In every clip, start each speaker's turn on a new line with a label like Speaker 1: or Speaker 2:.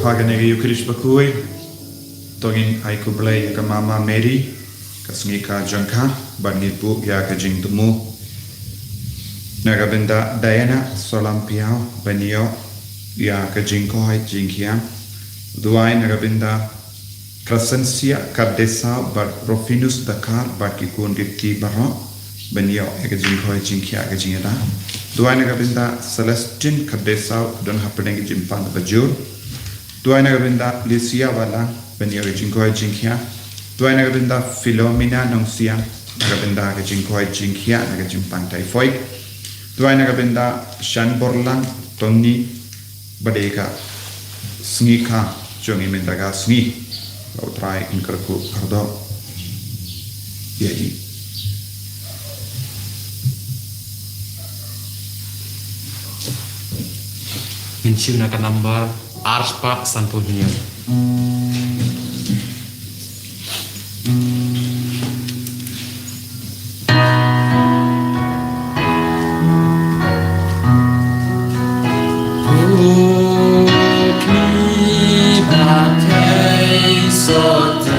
Speaker 1: Paganega Yukrish Bakhuid, Togin Aikublay Yakamama Mary, Sngikha Jongkha, Barnipu Yaka Jingdumu, Nagabinda Diana, Solam Piao, Benio, Yaka Jingkoi, Jingkiam, Duai Nagabinda, Crescencia, Cardesa, Bar Rofinus Dakar, Barkikun Gipti Baro, Benio, Yaka Jingkoi, Jinkia, Jingera, Duai Nagabinda, Celestine, Cardesa, Don happening Jimpan Bajur. Tuai Nagabinda Lycia Wala, Benio Jingkoi Jinkia, Tuai Nagabinda Philomena Nongstoin, Nagabinda Jinkoi Jinkia, Nagajimpan Typhoid, Tuai Nagabinda Shan Borlang, Tony Badeka, Sngikha, Jongi Mendaga Sni, Try in Kerku Kardo, Yei.
Speaker 2: Minshim Naka number. Arspa Santonio. Kiba Theisotti,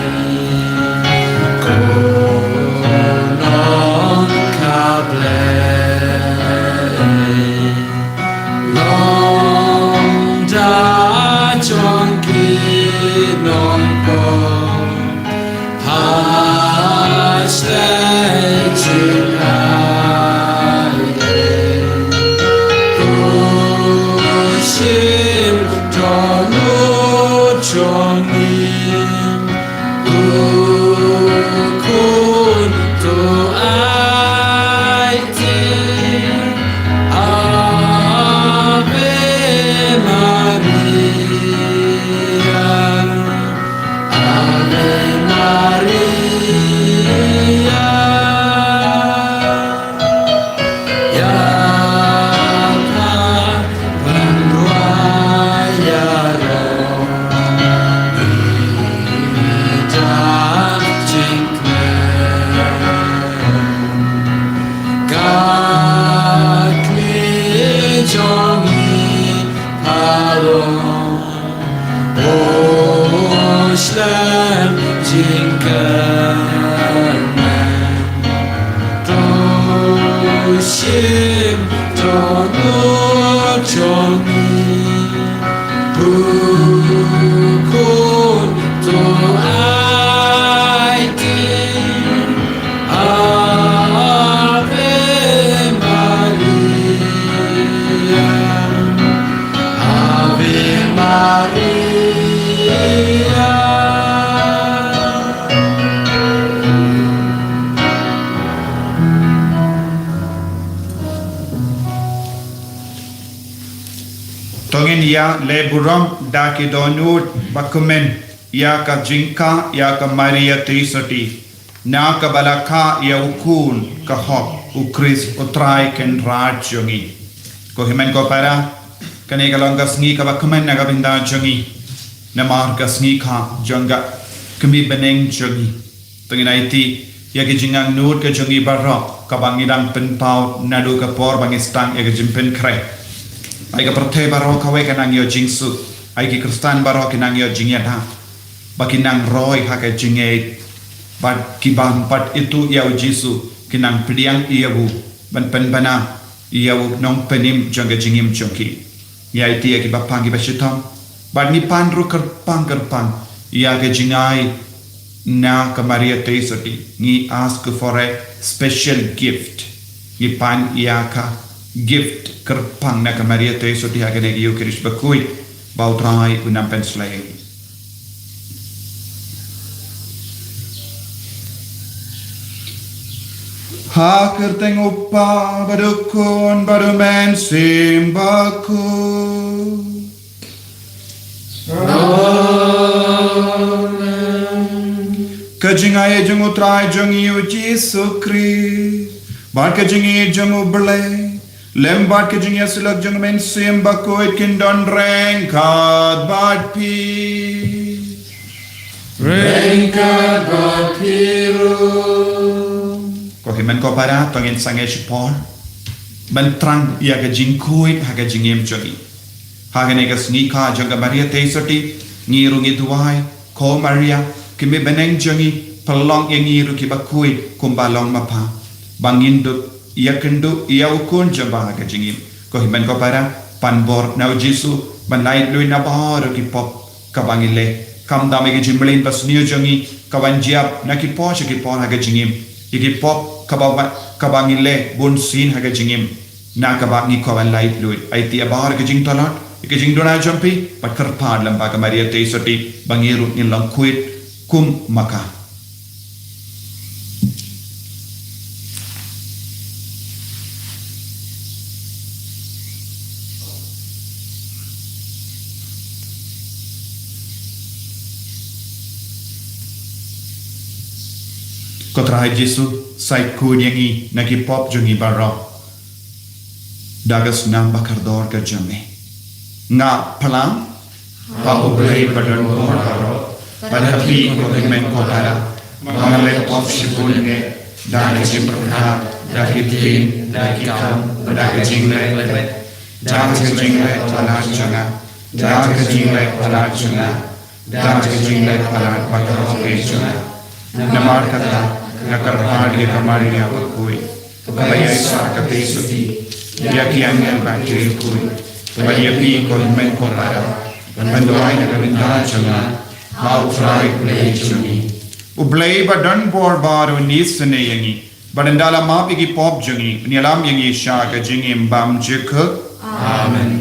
Speaker 1: Ya Leburam Daki Dohnud Bakumen Ya Ka Iing Ya Ka Maria Theisotti Na Ka Balaka Ya Ukun Ka Hop Ukris Utrai Ken Raj Jongi Kohimen Ko Para Kaneka Longa Sngikha Bakumen Nagabinda Jongi Namar Ka Sngikha Jonga Kami Beneng Jongi Tunginaiti Ya Ka Jingduwai Ka Jongi Barok Ka Bangidang Penpau Nadu Ka Por Bangistang Ya Ka Jimpen Kre Ai ka perthe baro kawe kanang yo Jisu, ai ki Kristan baro kanang yo Jingduwai, bakinang roy ha ka Jingngeit, bat kiba pat itu ya Jisu kinang priang iyabu ban penbana iyabu nong penim jangga jingim jongki, ya iti ya ki bapang ki bashitam, bat ni pan ru kerpang ya ka Jingduwai na Ka Maria Theisotti ngi ask for a special gift ngi pan iaka gift kerpang na Ka Maria Theisotti hagane gi Eucharist Bakhuid bautrai unam penslay ha kerteng upa badukun badumen sim baku Ka Jingngeit jong utrai jong yu Jisu Christ bar ka Jingngeit jong ublay lem bar ka Jingngeit sulak jong men sim Bakhuid kindon rengkat bad pi
Speaker 2: Rengkat bad piru
Speaker 1: ko himen ko para tongin sange chipor ban trang ya ka Jingkren ha ka Jingngeit jogi hagane ka Sngikha jong Ka Maria Theisotti ngiru Jingduwai ko Maria kimi beneng jongi pelong yang ngiru ki Bakhuid kumbalong mapa bangin duk yakendu yaukun jamba ka Jingngeit ko himen ko para panbor nau Jisu banai lui na bar ki pop ka bangile kam dame ki jimlin pas niu jongi kawan jiap na ki po ha ka Jingngeit iki pop ka bangile bun sin ha ka Jingngeit na ka bangi ko ban lai lui ai ti abar ka Jingtolat iki Jingduwai jampi pat kerpad lamba Ka Maria Theisotti bangiru ni langkuit kum maka Kotra Jisu sai kunyangi nagi pop jungi barok dagas SNAM BAKORDOR ka jame nga palang pa oblay badan ko marok Padahal ko men ko para mga of sibulne dahil simperha dahil tin dahil kam dahil Jingkren dahil Jingkren palat janga dahil Jingkren palat janga dahil Jingkren palat patok janga namar kata nakarpad Ka Maria Bakhuid kaya sa Ka Theisotti yakian bakil kuy kaya pi ko men ko para Manduay na kabindahan janga how try play juni ublay badan bor baru nisne yangi badandala ma pigi pop jungi nialam yangi sha ka Jingngeit bam jikh amen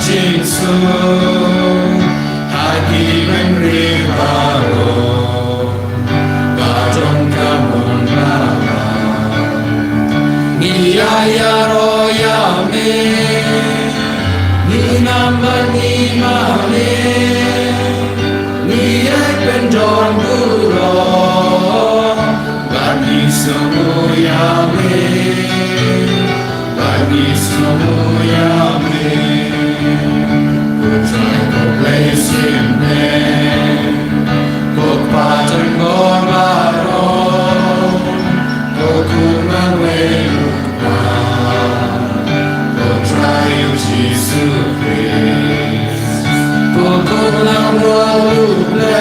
Speaker 2: Jisu, Hakiman Ribaro, Bajong Kamon Baba, Niyaya Royame, Ninaman Nimame, Niyak Bendon Guro, Bani Samuyame, Bani Samuyame. Place him there, Kok Pater Gormaro, Kokuman Welupa, Kok Trayu Jisu Christ, Kokuman Welupa.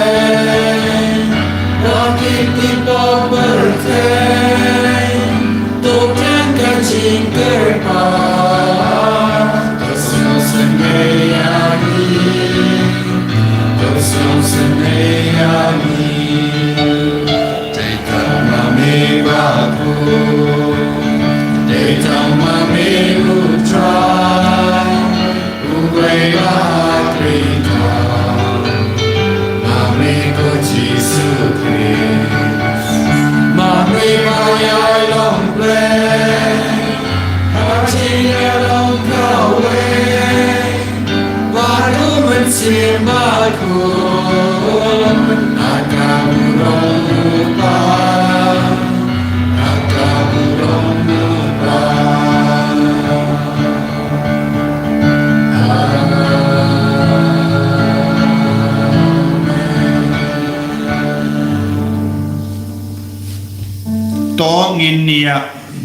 Speaker 1: to ngin nia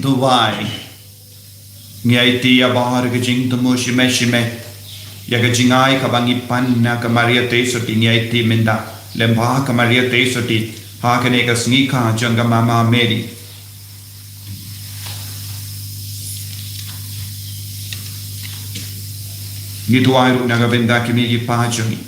Speaker 1: duwai ngai ti ya bahar ke jing tumu shime ya ke jingai ka bangipan na ka Maria Theisotti ngai ti menda lembha ka Maria Theisotti ha ke ne ka Sngikha janga mama Mary Jingduwai ru na ka benda ki mi pa jangi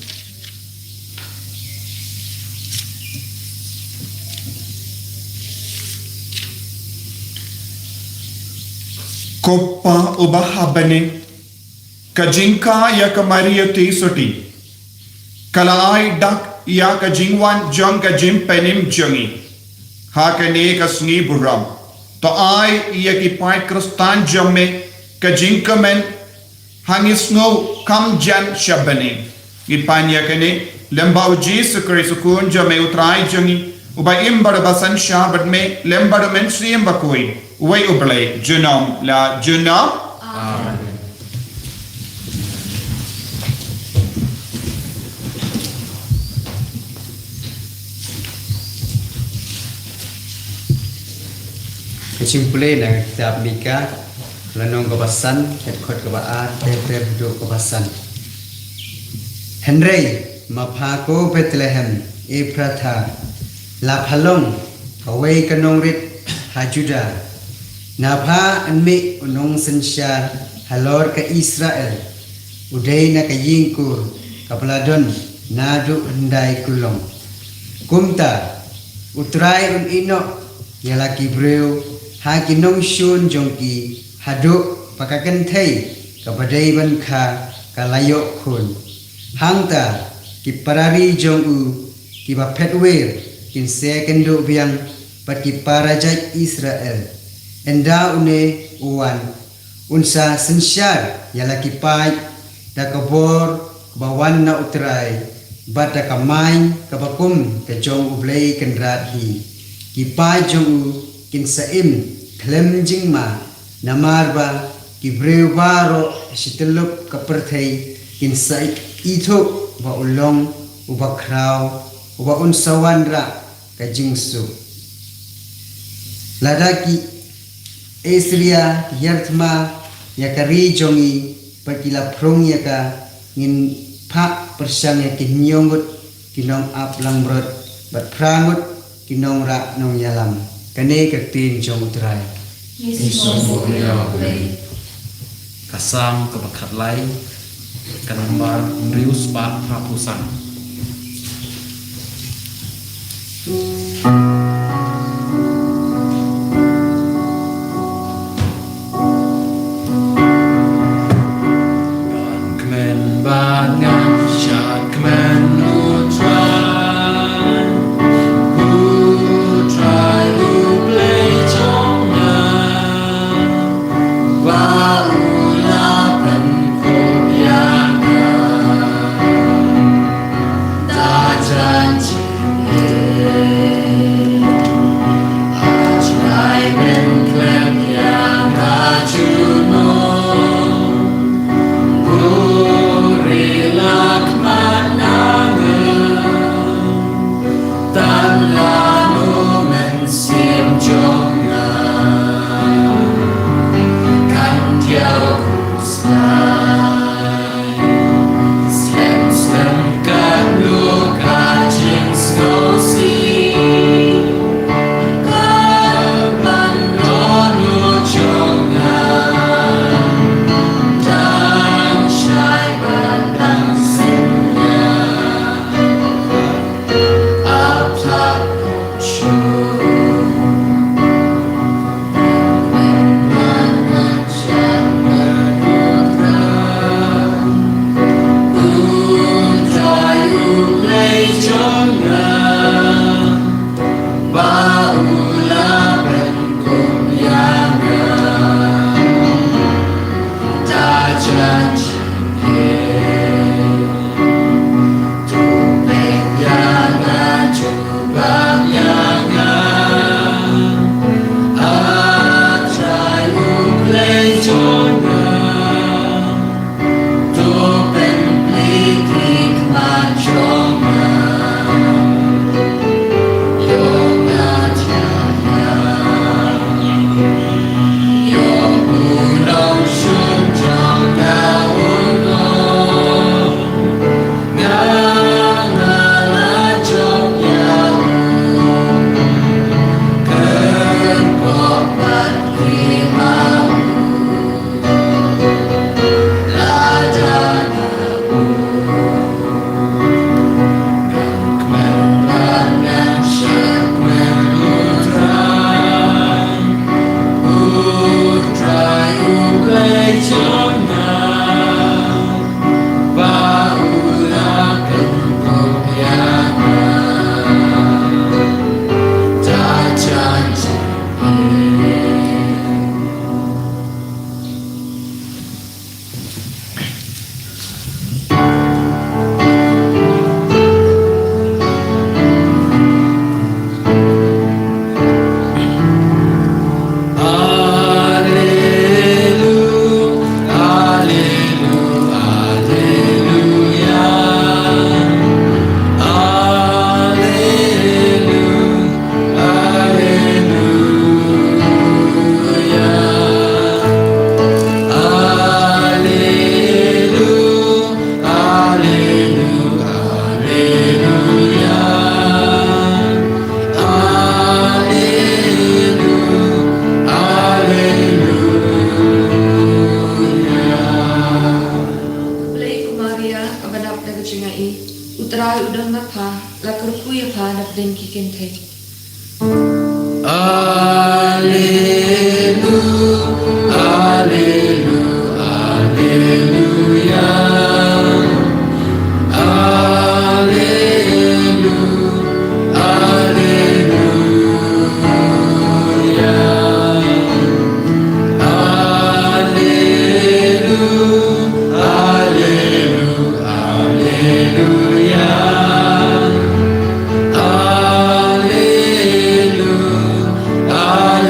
Speaker 1: Koppa ubahabane Ka Jingkren ya Ka Maria Theisotti Kalai dak ya Ka Jingwan jong ka jimpenim jongi ha ka ne ka Sngewbha to ai ya ki pai kristan jomme ka Jingkren hangis ngo kam jan shabane ipanya ka ne lembau Jisu Kristo kun jomme utrai jongi ubai imbar basan shabat me lembar men siem Bakhuid Way ublay, junam la junam.
Speaker 2: Amen.
Speaker 3: Kesimpulan yang tiap mika, lanong kebasan, headcot kebaan, tepre hidup kebasan. Henry, mapako Bethlehem, Epratha, la palong, away kanongrit, hajuda. Nabha anmi unong sensyar halor ke Israel udai na kayingkur kapaladon nadu hendai kulong kumta utrai un ino yalaki breu haki Nongstoin jongki haduk pakakan thai kapadai ban kha kalayok khun hangta ki parari jongu ki bapetwer kin sekendo biang pat ki parajat Israel Enda une uan unsa sensyar yalaki pai da kabor bawan na utrai bata kamai kabakum ke jong ublei kendrat hi ki pai jong kin saim klem jingma namarba ki breu baro sitelup kaperthei kin sai ithuk ba ulong uba krau uba unsawandra ka Jisu ladaki Esria yartma yakari jongi pakila prong yaka ngin phah persang yakin nyongut kinong aplang brot bat prangut kinong ra nong yalam kane kertin jong utrai
Speaker 2: Isu ya play.
Speaker 4: Kasam kebakat lai kanambar rius pa hapusan
Speaker 2: la kerpuya phah na den kiken the.
Speaker 4: Alleluia, Alleluia, Alleluia, Alleluia, Alleluia, Alleluia, Alleluia.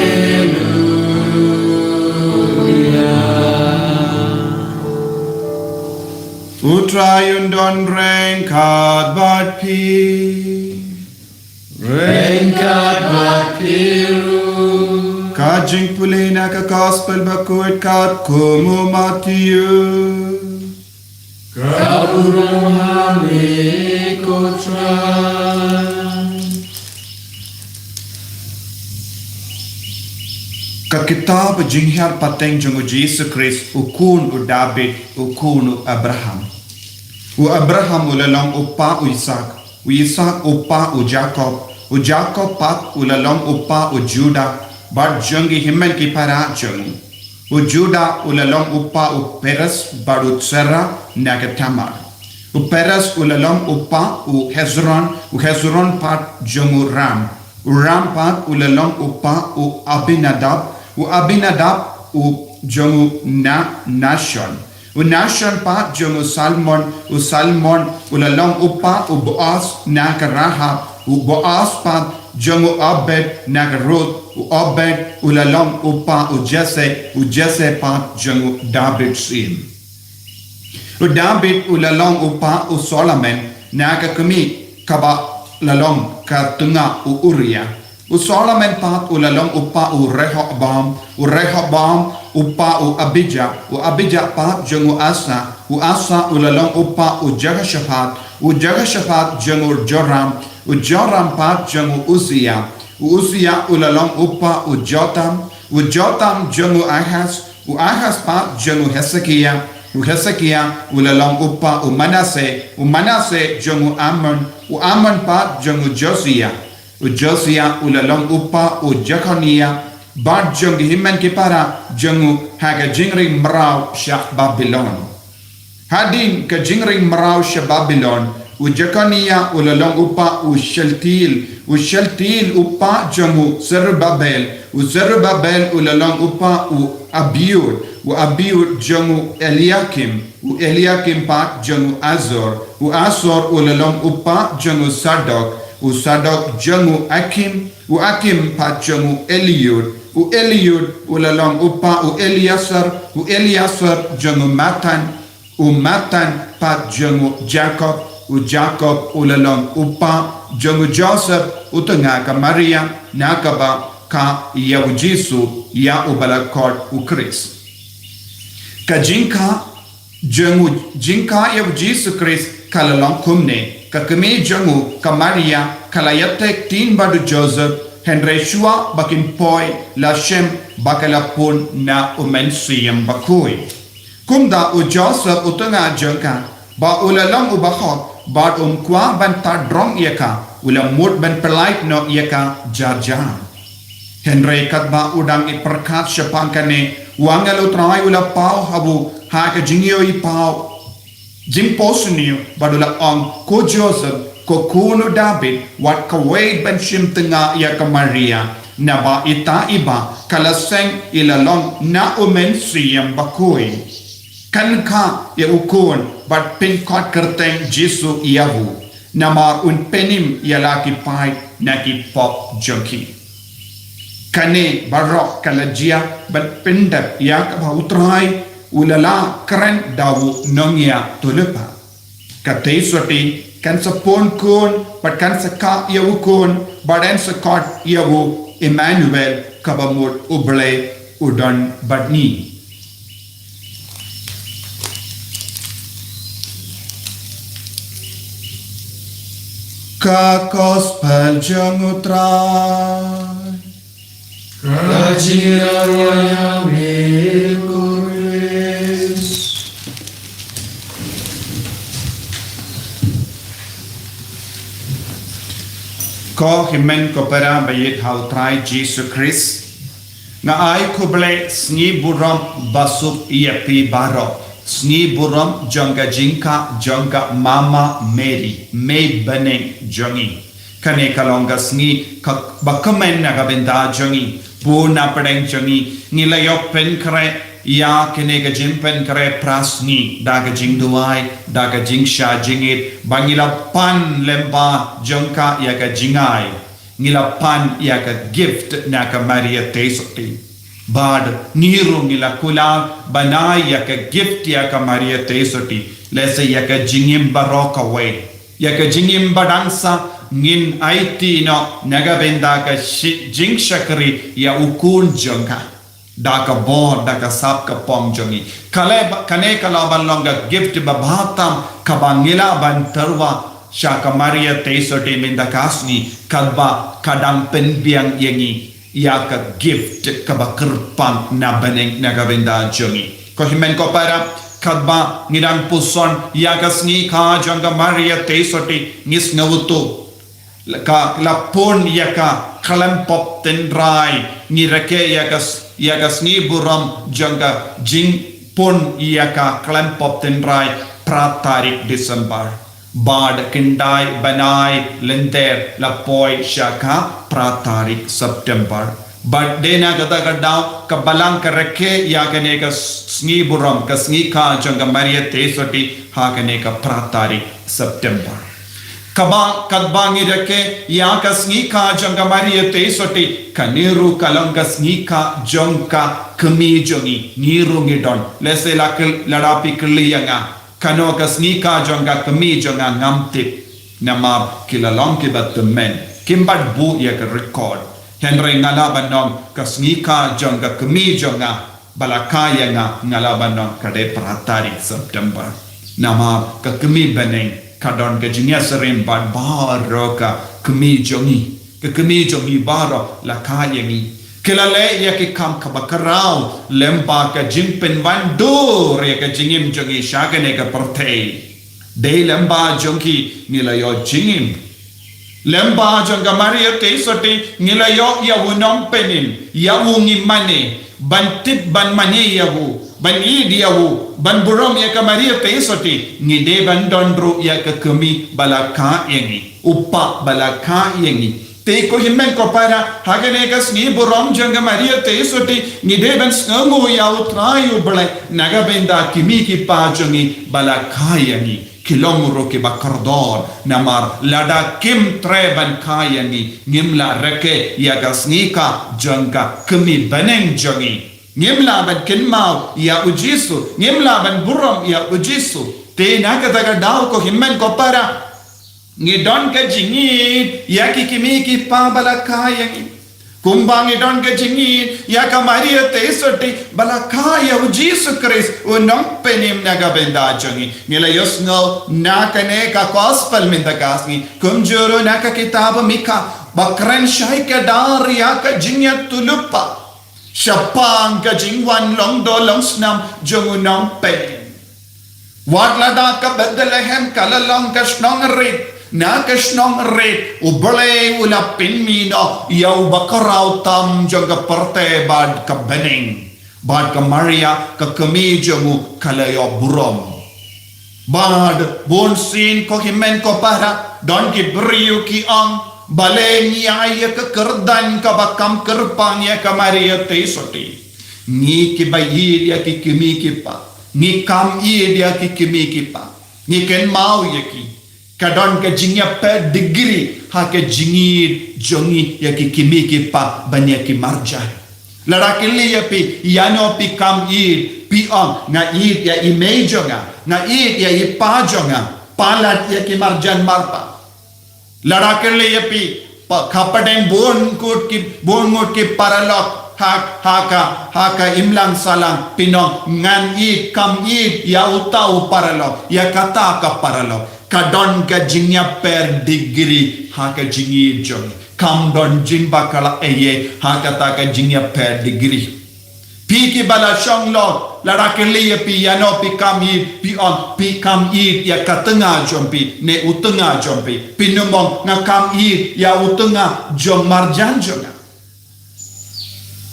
Speaker 1: Utrayun don rengkat bat pi.
Speaker 4: Rengkat Mathew,
Speaker 1: Ka Jingpulina ka gospel Bakhuid kat kumu Mathew.
Speaker 4: Kaburuhami kotran.
Speaker 1: Ka kitab Jingkren pateng jungu Jisu Christ ukun u David ukun u Abraham. U Abraham ulalong upa u Isaac upa u Jacob pat ulalong upa u Judah bat jungi himmel ki para jungu. U Judah ulalong upa u Perez badu Serah naga Tamar. U Perez ulalong upa u Hezron pat jungu Ram. U Ram pat ulalong upa u Abinadab u jungu Nashon. U Nashon pat jungu Salmon ulalong upa u Boaz naga Rahab. U Boaz pat jungu Obed naga Ruth. U Obed ulalong upa u Jesse pat jungu David sim. U David ulalong upa u Solomon naga kami kaba lalong ka tunga u Uriah. U Solomon pat ulalong upa u Rehoboam upa u Abijah pat jungu Asa. U Asa ulalong upa u Jehoshaphat jungu Joram pat jungu Uzziah. U Uzziah ulalong upa u Jotam jungu Ahaz. U Ahaz pat jungu Hezekiah. U Hezekiah ulalong upa u Manasseh jungu Amon. U Amon pat jungu Josiah. U Josiah ulalong upa u Jeconiah bat jungu himen kipara jungu haga jingring merau syah Babylon. Hadin ke jingring merau syah Babylon. U Jeconiah ulalong upa u Sheltil upa jungu Zerubbabel. U Zerubbabel ulalong upa u Abiud jungu Eliakim. U Eliakim pat jungu Azor. U Azor ulalong upa jungu Sadok. U Sadok jungu Akim. U Akim pat jungu Eliud. U Eliud ulalong upa u Eliasar. U Eliasar jungu Matan. U Matan pat jungu Jacob. U Jacob ulalong upa jungu Joseph utunga ka Maria nakaba ka Iing Jisu ya ubalakot u Chris. Ka Jingkha Iing Jisu Chris kalalong kumne ka kami jungu ka Maria kalayatek tin badu Joseph Henry Shua bakin poi la shem bakalapun na umensiyam Bakhuid. Kumda u Joseph utunga jengka ba ulalong u Bakhod bat kwah ban ta drong yaka ulamut ban pelait no yaka jarjar. Henry katba udang iperkat Shaphang kane wangalo trai ula pau habu ha ka jingyoi pau jimposniu badula ong ko Joseph ko kuno David wat kaway ban shim tenga yaka Maria na ba ita iba kalaseng ilalong na umensiyam Bakhuid. Kan ka ya ukun bat Pynkoit kerteng Jisu iahu nama un penim yalaki pai naki pop junkie. Kane barok kalajia bat pendap ya kabhautrai ulala keren dawu nongya tulupa. Ka Theisotti kan sapon kun bat kan saka ya ukun badan sakot yawu Emmanuel kabamut uble udon badni. Ka gospel jangutrai
Speaker 4: Ka Jingduwai kuris.
Speaker 1: Ko himen ko para bayit how try Jesus Christ. Nga ay kuble Sngewbha basup iapi baro. Sngewbha jonga Jingkha jonga Mama Mary. May baneng jongi. Kane kalonga Sngi bakamen nagabenda jongi. Puna padeng jongi. Nilayok penkre. Ya kene ka jimpen kare prasni daga Jingduwai daga Jingsha Jingit bangila pan lemba jongka ya ka jingai ngila pan ya ka gift na ka Maria Theisotti bad niru ngila kula banai ya ka gift ya ka Maria Theisotti lese ya ka jingim baroka way ya ka jingim badangsa ngin aiti no nagabenda ka jingshakri ya ukun jongka Daka bor, daka sap ka pom jongi. Kane kalaban longa gift babatam kabangila ban terwa Shaphang Ka Maria Theisotti mindakasni kadba kadang penbiang yengi ya ka gift kabakerpan na beneng nagabenda jongi. Kohimen ko para kadba ngidang puson ya ka Sngikha jonga Maria Theisotti ngis ngawutu ka lapun ya ka kalempop tendrai ngirake ya ka Sngewbha jonga Jingpon ka kalempop tendrai pratarik Desember bad kindai banai lenter lapoi shaka pratarik September bad dena gada gadau kabalang kareke ya kane ka Sngewbha ka Sngikha jonga Maria Theisotti ha kane ka pratarik September kadbangi reke ya ka Sngikha jonga Maria Theisotti kaniru kalanga Sngikha jonga kami jongi niru ngidon lese lakil ladapi keliyanga kano ka Sngikha jonga kami jonga ngamtip nama kilalong kibat men kimbat bu ya ka record henry ngalaban nom ka Sngikha jonga kami jonga balakaya nga ngalaban nom kade pratari September nama ka kami beneng kadon ke jinya serim bad baro ka kemi jongi baro la kaya ni kelale ya ke kam ka bakarau lempa ka jimpen vandur ya ka jingim jongi shagane ka pertei de lemba jongi nilayo jingim lemba jonga Maria Theisotti nilayo ya wunom penin ya wungi mane bantit ban mane ya wu ban idiawu ban burom ya ka Maria Theisotti ngide ban dondro ya ka kemi balaka yengi upa balaka yengi te ko himen ko para hagane ka Sngewbha jonga Maria Theisotti ngide ban sngo ya utrayu bale nagabenda kimi ki pa jongi balaka yengi kilomro ke BAKORDOR namar lada kim treban kayangi ngimla reke ya ka Sngikha jonga kemi baneng jongi Ngimla ban kinmau ya Jisu ngimla ban burom ya Jisu te nakataga daw ko himmen ko para ngidon ka jingit ya kikimi ki pabalakaya kumbang ngidon ka jingit ya ka Maria Theisotti balakaya Jisu Christ unong penim nagabenda jongi nila yosngo nakane ka gospel mindagasni kumjuro naka kitab mika bakren shay ka dar ya ka jingya tulupa Shaphang Ka Jingwan long SNAM jongunong pen. Watlada ka Bethlehem kalalong kasnong rit. Na kasnong rit. Ubale ulapin mino. Yaw bakaraw tam jonga parte bad ka bening. Bad ka Maria ka kami jongu kalayo burom. Bad bonsin ko himen ko para. Don ki beriyu ki ang. Bale niya ka kerdan ka bakam kerpang ya ka Maria Theisotti ni ki bayir ya ki kimi ki pa ni kam i ya ki kimi ki pa ni ken mau ya ki kadon ka jingya pe degree ha ka jingir jongi ya ki kimi ki pa banya ki marja ladaki li ya pi yano pi kam i pi ang nga i ya imejo nga i ya ipa jonga palat ya ki marjan marpa Ladakirle yapi kapadeng bon ngot ki paralok haka imlang salang pinong ngan i kam i ya utau paralok ya kata ka paralok kadon ka jingya per degree haka jingi jong kam don jingba kala eye haka ta ka jingya per degree pi ki bala shong lot lara keli ya pi yano pi kam yi pi on pi kam yi ya ka tengah jompi ne utengah jompi pi numong nga kam yi ya utengah jom marjan jonga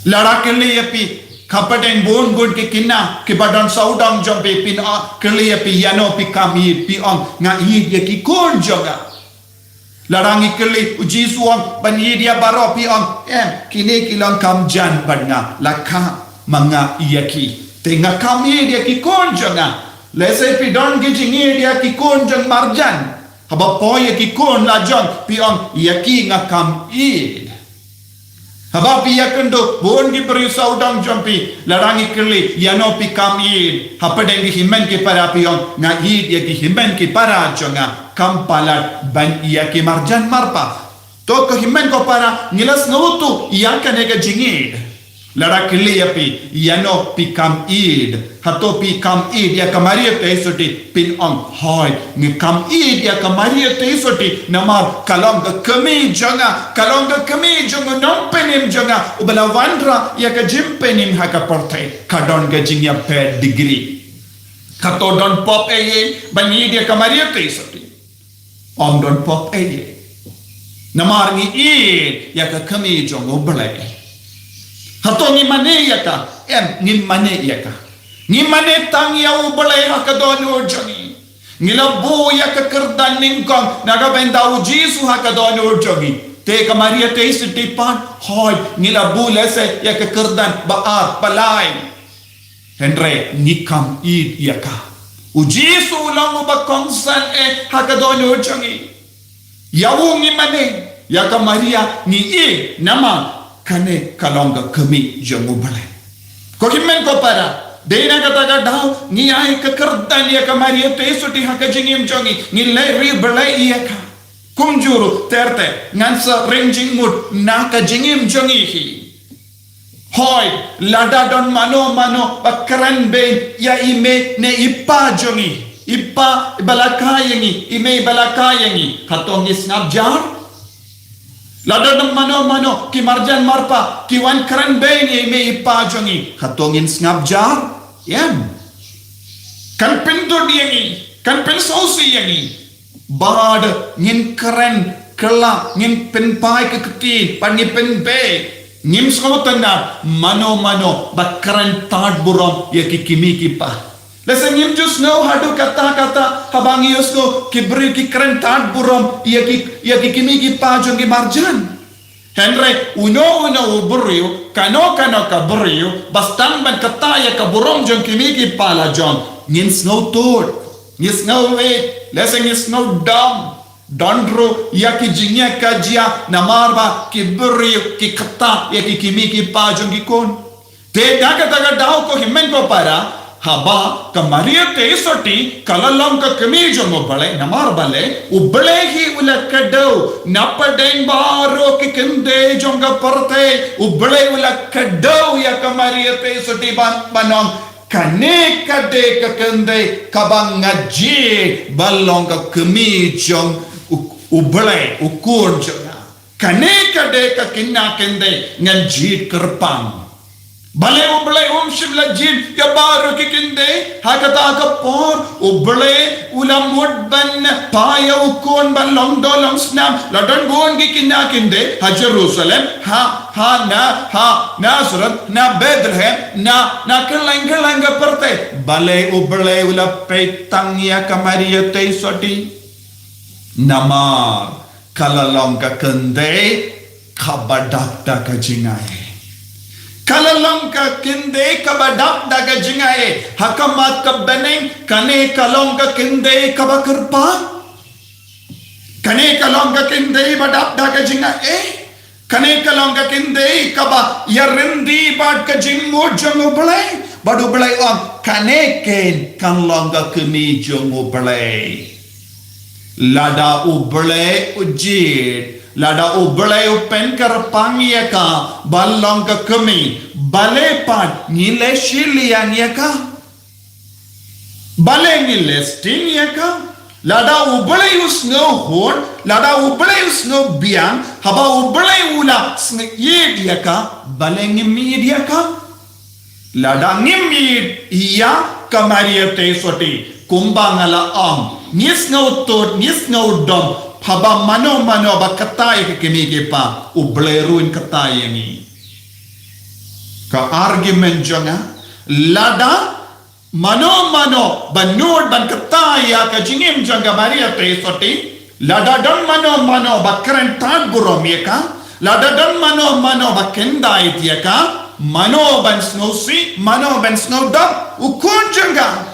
Speaker 1: lara keli ya pi kapateng bon gun ki kina ki badan saudang jompi pin a keli ya pi yano pi kam yi pi on nga yi ya ki kon jonga larangi keli Jisu on banyi dia baro pi on kini kilang kam jan banga lakha manga iyaki tenga kam yi dia ki kon jonga lese pi don ki jingi dia ki kon jong marjan haba po ya ki kon la jong pi on iyaki nga kam yi haba pi yakendo bon ki beri saudang jompi larangi keli yano pi kam yi hapadeng ki himen ki para pi on nga yi dia ki himen ki para jonga kampalat ban iya ki marjan marpa to ko himen ko para ngilas ngutu iya kane ka jingid lara kili yapi yano pi kam id hato pi kam id ya Ka Maria Theisotti pin on hoy ni kam id ya Ka Maria Theisotti namar kalong ka kami jonga non penim jonga ubala wandra ya ka jimpenim haka porte kadon ga jingya pe degree kato don pop banyi dia Ka Maria Theisotti Om don pop namar ni ya ka kami jong oblay hato ni mane ya ka ni mane ya ka ni mane tang ya oblay ha ka don jongi ni labu ya ka kerdan ningkong naga benda Jisu ha ka don jongi te Ka Maria Theisotti pan hoy ni labu lese ya ka kerdan baar palai Henry ni kam ya ka Jisu ulang ba kongsan hakadonyo changi yawu ni mane ya Ka Maria ni nama kane kalonga kami jangu bale ko himen ko para deina kata ka daw ni ay kakardan ya Ka Maria Theisotti hakajingim changi ni leri bale iya ka kumjuru terte ngansa rengjing mut na kajingim changi hi Hoy, lada don mano bakaran ben ya ime ne ipa jongi ipa balakayangi ime balakayangi hatong isnab jar lada don mano ki marjan marpa ki wan karan ben ya ime ipa jongi hatong isnab jar yam kan pinto diyangi kan pensosi yangi bad ngin karan kala ngin penpai keketi pani penbe Ngim skotana mano bakaran tad burom ya kikimi kipa. Lesa ngim just know how to kata habang yus ko kibri ki kran tad burom ya kikimi kipa jong ki marjan. Henry uno uburiyo kano ka buriyo bastang ban kata ya ka burom jong kimi kipa la jong. Ngin snow tod. Ngin snow wait. Lesa ngin snow dam. Dandro ya ki jingya kajia namarba ki buri ki kata ya ki kimi ki pajong ki kon te daga daw ko himen ko para haba Ka Maria Theisotti kalalong ka kimi jong bale namar bale ubale hi ula kadaw napadeng baro ki kende jong ka parte ubale ula kadaw ya Ka Maria Theisotti banong kane kade ka kende kabang ngaji balong ka kimi jong ublay ukur jonga kane kade ka kinna kende ngan jit kerpang bale ublay shibla jit ya baru ki kende hakata ka por ublay ulam mudban paya ukon ban long dolong SNAM ladan gon ki kinna kende ha Jerusalem ha Nazareth na Bethlehem na kelang ka parte bale ublay ula petang ya Ka Maria Theisotti namar kalalong ka kende kabadak da ka jingae kalalong ka kende kabadak da ka jingae hakamat ka beneng kane kalong ka kende kabakerpa kane kalong ka kende badak da ka jingae kane kalong ka kende kaba yarendi bad ka jingmo jongo balai badu balai on kane ken kalong ka kemi jongo balai lada ublay ujid lada ublay upen karpangya ka balong ka kami bale pat ngile shilian ya ka bale ngile sting ya ka lada ublay usno hon lada ublay usno biang haba ublay ula sngyed ya ka bale ngimid ya ka lada ngimid iya Ka Maria Theisotti kumbang ala nis ngautot nis ngaudom haba mano ba katay ke kimige pa ubleruin katay ni ka argument janga lada mano banur ban katay ka jingim janga Maria Theisotti lada don mano ba kerentad burom yeka lada don mano ba kendai tiaka mano ban snowsi mano ban snowdom ukun janga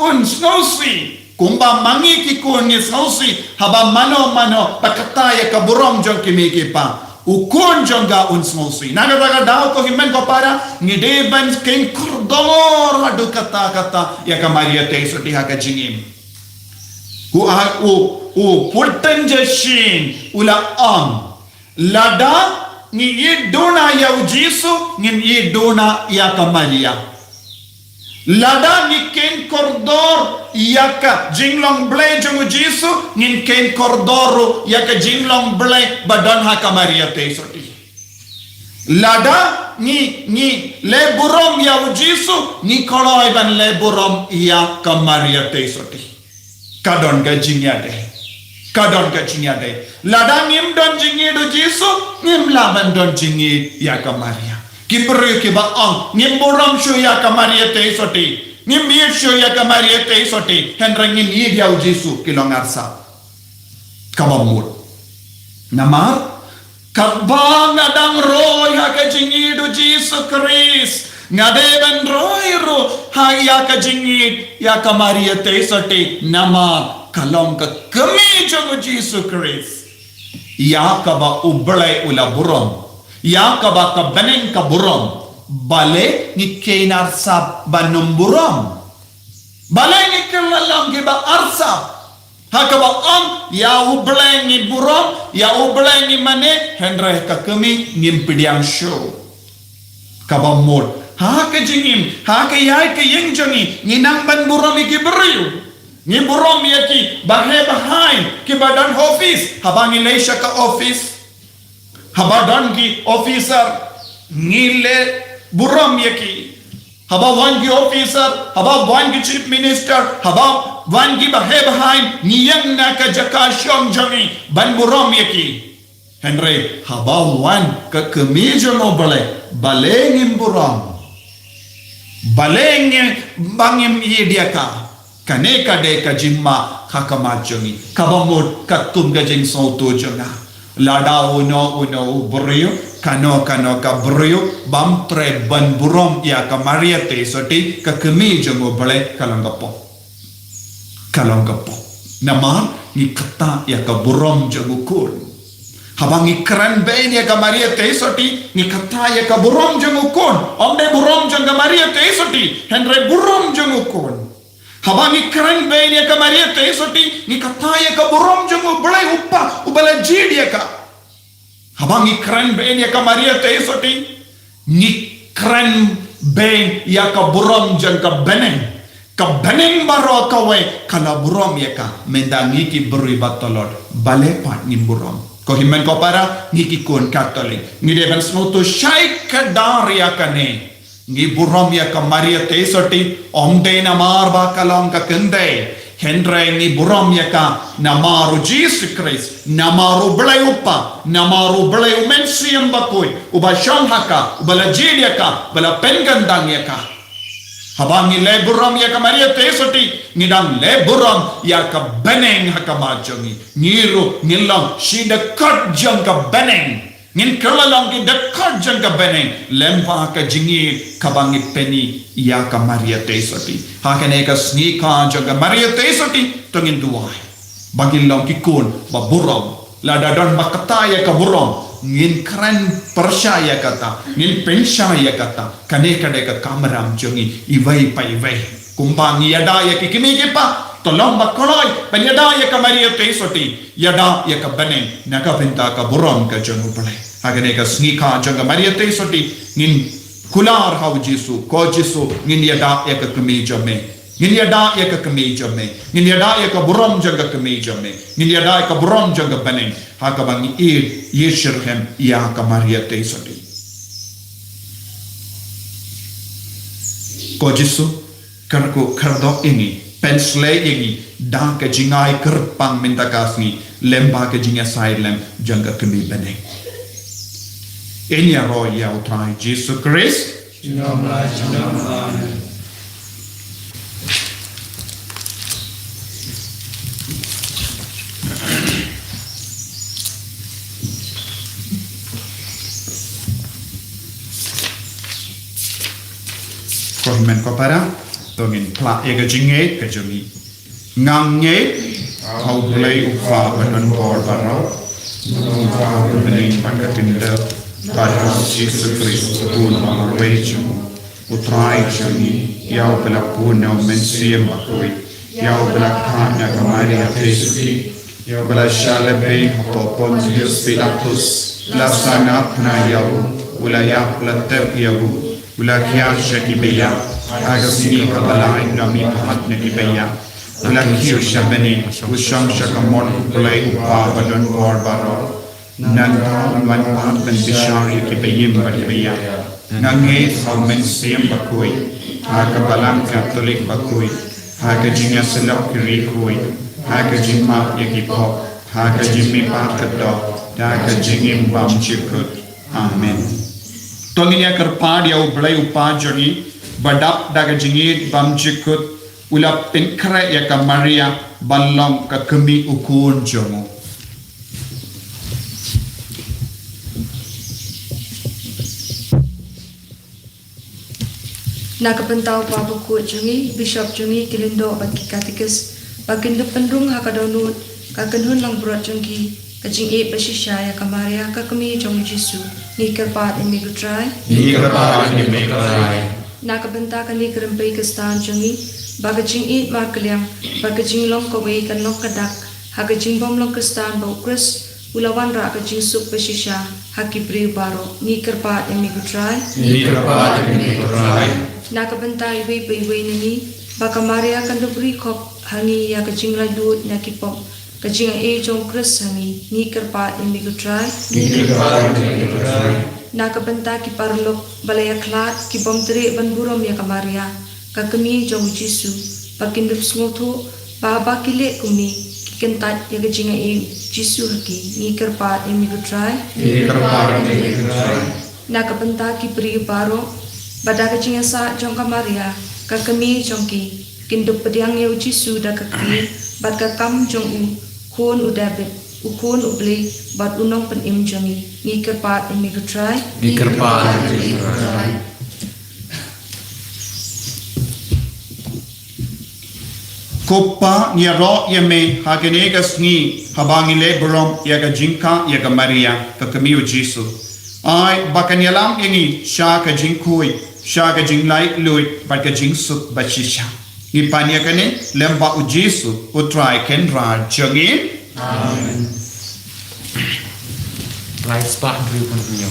Speaker 1: un snowsi kumba mangi ki kun ni snowsi haba mano pakataya ka burom jong kimiki pa ukun janga un snowsi naga daw ko himen ko para ngide ban ken kordor hadu kata ya Ka Maria Theisotti ha ka jingim u pulten jeshin ula lada ni idona ya Jisu ngin idona ya Ka Maria lada ni ken kordor ya Ka Jinglong ble jong Jisu ngin ken kordoro ya Ka Jinglong ble badan ha Ka Maria Theisotti lada ni le burom ya Jisu ni koloi ban le burom ya Ka Maria Theisotti kadon ga jingade lada ngim don jingidu Jisu ngim laban don jingid ya Ka Maria kibru kiba ngim buram shu ya Ka Maria Theisotti ngim shu ya Ka Maria Theisotti henrangin ya Jisu kilongarsa kamamur namar kabang adang roy ha ka jingidu Jisu Christ ngadeban roy ro ha ya ka jingid ya Ka Maria Theisotti nama kalong ka kami jong Jisu Christ ya ka ba ublay ula burom ya ka ba ka beneng ka burom bale ni kenar sab banum burom bale ni kalalang giba arsa ha ka ba ya ublay ni burom ya ublay ni mane hendra ka kami ngimpidiang show ka ba mod ha ka jingim ha ka yai ka yeng jongi nginang ban burom iki beriu ni burom yaki bahain ki badan office habang Malaysia ka office habadan ki officer ngile burom yaki habawan ki officer habawan ki chief minister habawan ki bahain niyang na ka jakashong jami ban burom yaki Henry habawan ka kemijo mo balengin burom balengin bangim dia ka kaneka de ka jimma kakamajongi kabamod katum gajing sauto jonga lada uno brio kano ka brio bamtre ban burom ya Ka Maria Theisotti ka kemi jongo bale kalanggapo nama ni kata ya ka burom jongo kur habang ikran ben ya Ka Maria Theisotti ni kata ya ka burom jongo kun omde burom jonga Maria Theisotti henre burom jongo kun habang ikran ben ya Ka Maria Theisotti ni kataya ka burom jongo belai ubala jidia ka habang ikran ben ya Ka Maria Theisotti ni kran ben ya ka burom jong ka beneng baro ka we kala burom ya ka mendangi ki beri batolot bale pat ni burom ko himen ko para ni ki kun katolik ni devan smoto shai ka dar ya kane ni burom ya Ka Maria Theisotti omde namar ba kalong ka kende hendre ni burom ya ka namaru Jisu Christ namaru belai upa namaru belai umensiam Bakhuid uba Sngikha ubala jidia ka bala pengandang ya ka habangi le burom ya Ka Maria Theisotti ngidang le burom ya ka beneng hakamajongi ngiru ngilong shida kat jong ka beneng ngin kalalong ki dekat jang ka beneng lempa ka jingi kabangi peni ya Ka Maria Theisotti hakane ka Sngikha jang ka Maria Theisotti tongin duwai bagilong ki kun ba burom lada don makataya ka burom ngin kran persyaya kata ngin pensyaya kata kane ka kameram jongi ivai kumpang yada ya ki kimi pa tolong bakoloi penyada ya Ka Maria Theisotti yada ya ka beneng naka pinta ka burom ka jongu pale agane ka Sngikha jong Ka Maria Theisotti ngin kular hau Jisu ko Jisu ngin yada ya ka kemeja me ngin yada ya ka kemeja me ngin yada ya ka burom jong ka kemeja me ngin yada ya ka burom jong ka beneng ha ka bangi yeshirhem ya Ka Maria Theisotti Ko Jisu karku kardok ini pensle ini dah ke jingai kerpang minta kasih lemba ke jinga silem jangka kemi beneng. Ini roh ya utrai Jisu Kristus. Kohimen ko para tongin pla Ka Jingngeit Ka Joby ngangngeit au play ufa banon bor barau ufa bening pagatinda pada Jisu Kristus pun marweju utrai Joby yau pelapun au mensiem Bakhuid yau belakanya Ka Maria Theisotti yau belashalebe popon Pilatus lasana na yau ulayah latep yau Ulakia Shakibeya, Agasini Kabalain Nami Pahatne Kibeya, Ulakio Shabeni, Usham Shakamon, Ulay Upa, Badon Bor Baro, Nanda, Manpat, and Bishari Kibeyim Bakibeya, Nange, Salmen Siem Bakhuid, Hakabalan Catholic Bakhuid, Hakajinga Selok Kirikhuid, Hakajima Yakipo, Hakajimi Bakado, Hakajingim Bam Chikut. Amen. Tonginya kerpad yau belai upa joni badap daga jingit bam jikut ulap pinkre ya Ka Maria balong ka kemi ukun jomo.
Speaker 2: Nakapentau pa Bakhuid jongi Bishop jongi kilindo bat kikatikis bagindo pendung haka Dohnud kakenhun lang burat jongi Ka Jingngeit basisya ya Ka Maria ka kemi jong Jisu ni kerpat imi gutrai nakabenta ka ni kerempai ka stan jongi baga Jingngeit markeliam baga Jinglong ka wei kan long kadak haga Jingbom long ka stan bau Kris ulawan ra ka Jingsuk basisya haki bri baro ni kerpat imi gutrai nakabenta iwe iwe nini baga Maria kan dobri kop hangi ya Ka Jingngeit dut nakipom Ka Jingngeit jong Kris hangi ni kerpat imi gutrai nakabenta ki parlok balaya klat ki bom tere ban burom ya Ka Maria ka kemi jong Jisu pakindup sngotho baba kile kumi ki kentat ya Ka Jingngeit Jisu haki ni kerpat imi gutrai nakabenta ki pri baro bada Ka Jingngeit sa jong Ka Maria ka kemi jong ki kindup pediang ya Jisu da ka ki bat ka kam jong u kon udabet ukon uble bat unong pen im jongi ni kerpat imi gutrai
Speaker 1: Kopa ni ro yeme hagenega sngi habangile brom ya Ka Jingka ya Ka Maria ka kemi Jisu ai bakanyalam yangi sha Ka Jingkui sha Ka Jinglai lui bat Ka Jingsuk bashisha ni panya kane lemba Jisu utrai kenra jongi.
Speaker 5: Amen. Life spark dulu pun punya.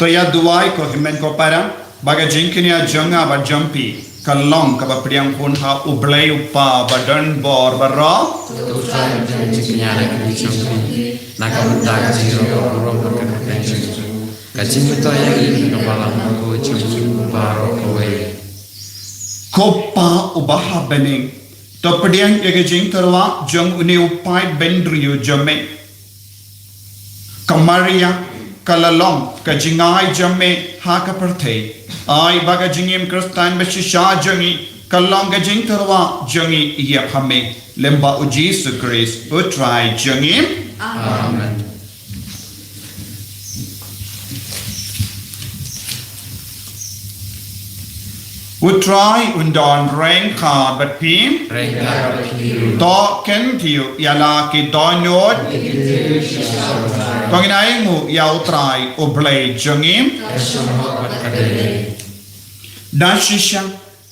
Speaker 1: Toya duai ko himen ko para baga jingkenia jonga ba jumpy kalong ka ba priang pun ha ublay upa badan bor barra
Speaker 5: tu try jingkenia na kini nakabunda ka zero rom ka pension ka jingto ya ini ka balang ko chung baro kowe
Speaker 1: kopa ubaha bening to priang ege jing terwa jong uni upai bendriu jame kamaria kalalong ka jingai jame ha ka perthei ai baga jingim kristan be shisha jangi kalong ka jing terwa jangi ya hame lemba u Jisu Christ utrai jangim
Speaker 5: amen
Speaker 1: utrai undon reng ka bat pim
Speaker 5: rengga
Speaker 1: to ken tiu yala ki Dohnud tong inai mu ya utrai oblay jangim dashisha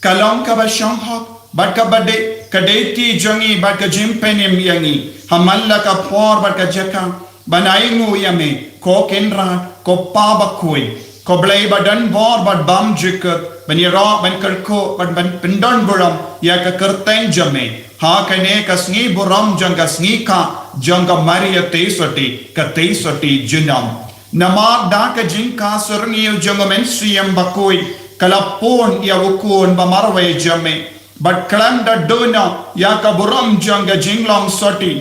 Speaker 1: kalong ka ba shang hok bat ka bade kadeti jangi bat ka jimpenim yangi hamalla ka por bat ka jaka banai mu yame ko kenra ko pa Bakhuid ko blay badan bor bat bam jikat banira ban karko ban pendon buram ya ka kerteng jame ha kane ka Sngewbha janga Sngikha janga Maria Theisotti ka Theisotti junam nama da ka Jingka surniu janga mensiam Bakhuid kalapon ya ukun ba marwe jame but kalam da dona ya ka buram janga Shillong soti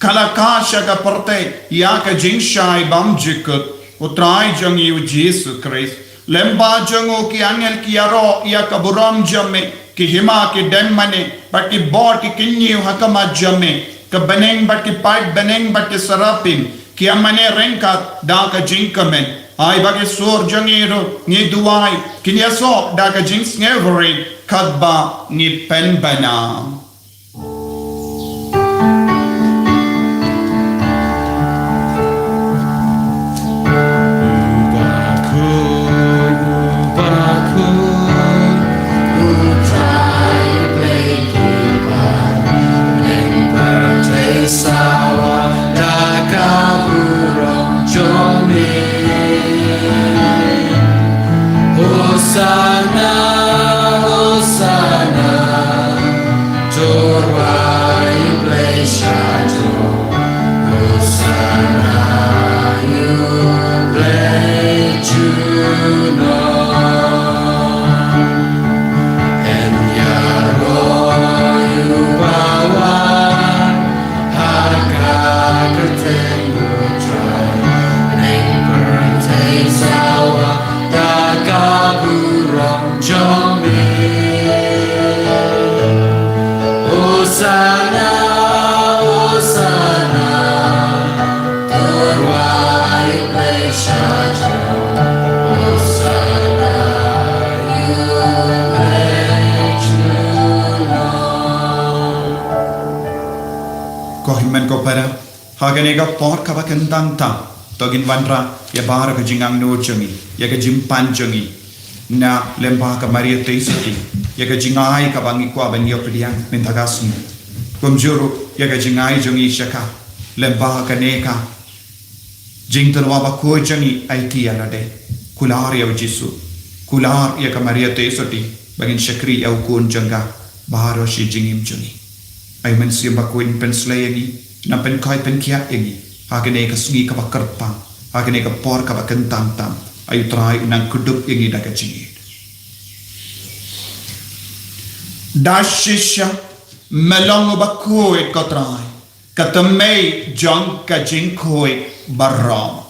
Speaker 1: kalakasha ka perte ya ka jingshai bam jikut utrai jangi u Jisu Christ lemba jango ki angel ki aro ya ka buram jame ki hima ki dem mane but ki bor ki kinyu hakama jame ka beneng but ki pipe beneng but ki sarapim ki amane renkat da ka jingkamen ai bagi sur jangi ro Jingduwai kinya so da ka jing Sngewbha kadba ni penbana Hagane ga por ka ba kentang ta togin wanra ya bar ka jingang no jangi ya ka jimpan jangi na lemba ka Maria Theisotti ya ka jingai ka bangi kwa ban yo priang mentagasni komjuro ya ka jingai jangi shaka lemba ka neka jingtanwa ba ko jangi IT ala de kular ya Jisu kular ya ka Maria Theisotti bangin shakri ya ukun janga baharo shi jingim jangi ay men si ba ko in penslayani na Pynkoit Pynkiat ini hagane ka Sngikha ba karpa hagane ka por ka ba kentang tam ayu try nang kudup ini da ka jingit dashisha melong ba Bakhuid ka try ka tamay jong ka Jingkren barram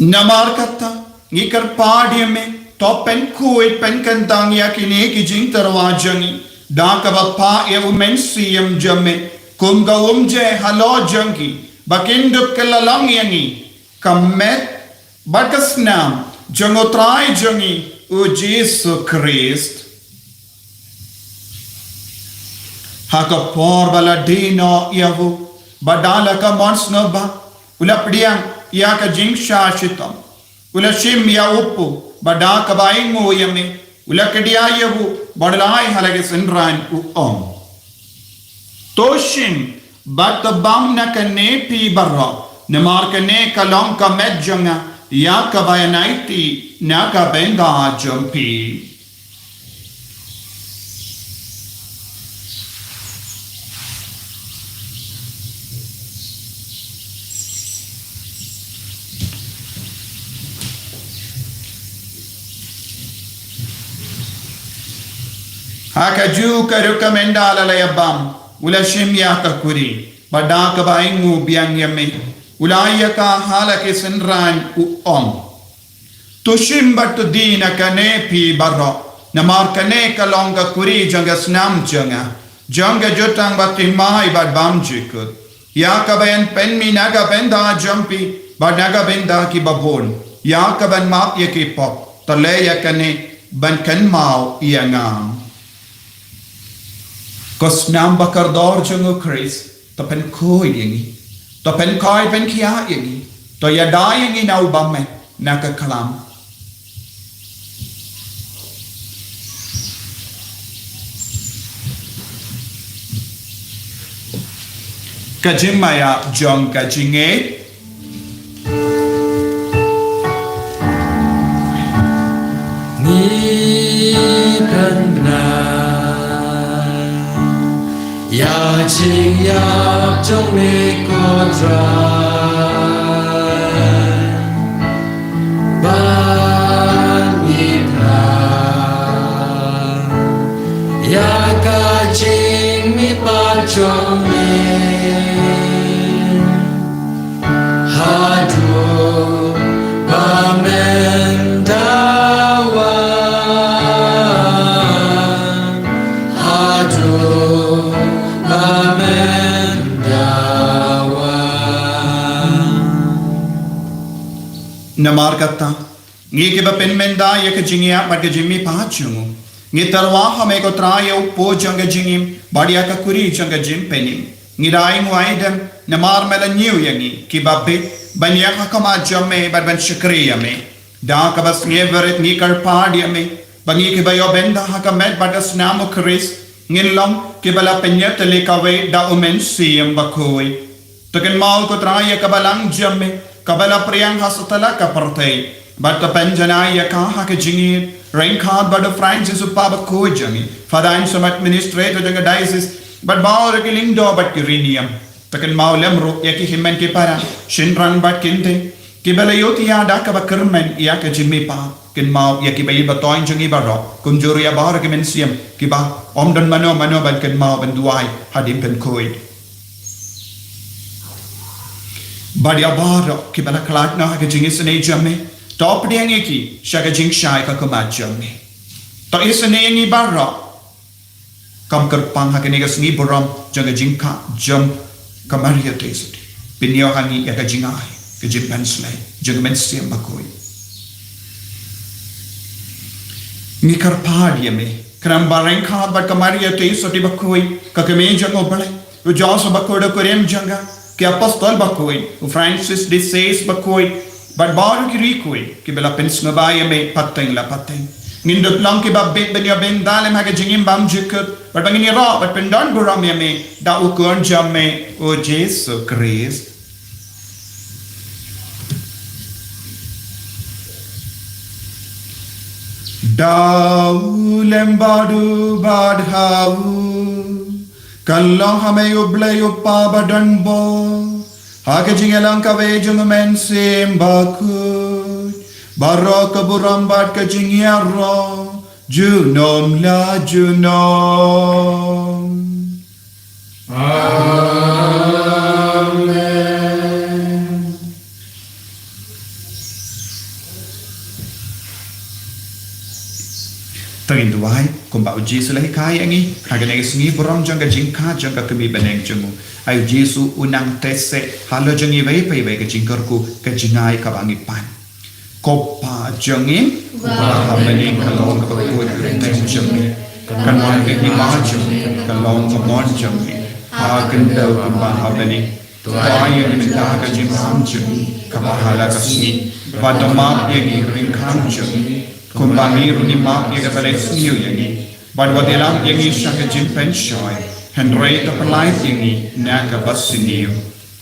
Speaker 1: namar kata ngikar padi me to Pynkoit penkentang ya kini ki jing tarwajangi da ka ba pa ya umensiam jame kunga umje halo jangi bakindup kalalang yangi kamet bakasnam jangotrai jangi u Jisu Christ haka por baladino yavu badala ka monsnoba ula priang ya ka jingsha shitam ula shim ya upu badaka baingo yame ula kedia yavu badalai halage senran u toshin bat bam na kane pi barra namar kane kalong ka medjanga ya ka bayanaiti na ka benga jumpi Hakaju ka rekomenda ala yabam ula shimya ka kuri bada ka baingu biang yame ulaya ka hala ke senran u om tushim bat dina kane pi barro namar kane ka longa kuri janga SNAM janga jotang bati mai bad bam jikut ya ka bayan pen mi naga benda jumpi bad naga benda ki babon ya ka ban map ye ki pop tale ya kane ban kan mau iangam Ko SNAM BAKORDOR jungo Chris to Pynkoit yangi to Pynkoit pen kia yangi to yada yangi na ubame naka kalam Ka Jingmaya JONG Ka Jingngeit
Speaker 5: Ni Pena Ya Jing ya Jong mi ko Ban mi tha Ya Ka Jing mi pa Jong mi Ha du ba men dawa Ha du
Speaker 1: Namar kata ngi ke bapen menda ye ke jingia bat ke jimmi pahachungu ngi tarwa hame ko traye po janga jingim badia ka kuri janga jim penim ngi dai muaidem namar mela new yangi ki babbe banya ka kama jamme bat ban shukriya me da ka bas ngeverit ngi kar padia me bangi ke bayo benda ha ka met bat SNAM Chris ngilom ke bala penyat le ka we da omen siem Bakhuid token mal ko traye ka balang jamme Kabala priyang hasutala ka partay but ka penjana ya ka ha ke jingir rain khad but Francis upaba ko jangi fadain some administrator janga diocese but baur ke lindo but ki rinium takan maulem ro ya ki himmen ke para shinran but kinte ki bala yoti ya da ka bakermen ya ka jimmi pa kin mau ya ki bayi batoin jangi baro kumjuru ya baur ke mensiam ki ba omdan mano ban kin mau banduai hadim Pynkoit Badia baro ki bala klat na ka jingisane jamme top diangi ki shaga jingshai ka kuma jamme to isane ngi baro kam kerpang ha kene ga Sngewbha janga Sngikha jam Ka Maria Theisotti pinyo hangi ya ka jingai ka Jingkren St janga mensiam Bakhuid ngi karpad yame kram bareng kha bat Ka Maria Theisotti Bakhuid ka keme jango bale u jaso Bakhuid ko rem janga Ki apostol Bakhuid, Francis de Sales Bakhuid, but baru ki rikuid, ki bela pen Sngewbha me pateng la pateng. Ngindut lang ki babit ben ya ben dalem ha ke jingim bam jikut, but bangini ra, but pendan buram ya me, da ukun jam me, o Jisu Christ. Dau lembadu badhau, Kalong hame uble upa badan bo Hake jingelang ka vejung mensim Bakhuid Baro ka burambat ka jingiaro Junom la junom
Speaker 4: Amen.
Speaker 1: Jingduwai kumba Jisu lahi kai angi hagane Sngewbha janga Jingkha janga kami beneng jengu ayu Jisu unang tese halo jengi vei pei vei ke jingkarku ke jingai ka bangi pan kopa jengin ba beneng kalong ka kuat renteng jengi kan wan ke ni ma jengi kalong ka mon jengi ha kan dau kumba ha beneng to ayu ni ta ka jingam jengi ka bahala ka sni ba dama ye ring kham jengi Kumbangi runi mak ye ka Sngewbha yangi bad wadelam yangi shaka jimpen shoy Henry ka palai yangi na ka basiniu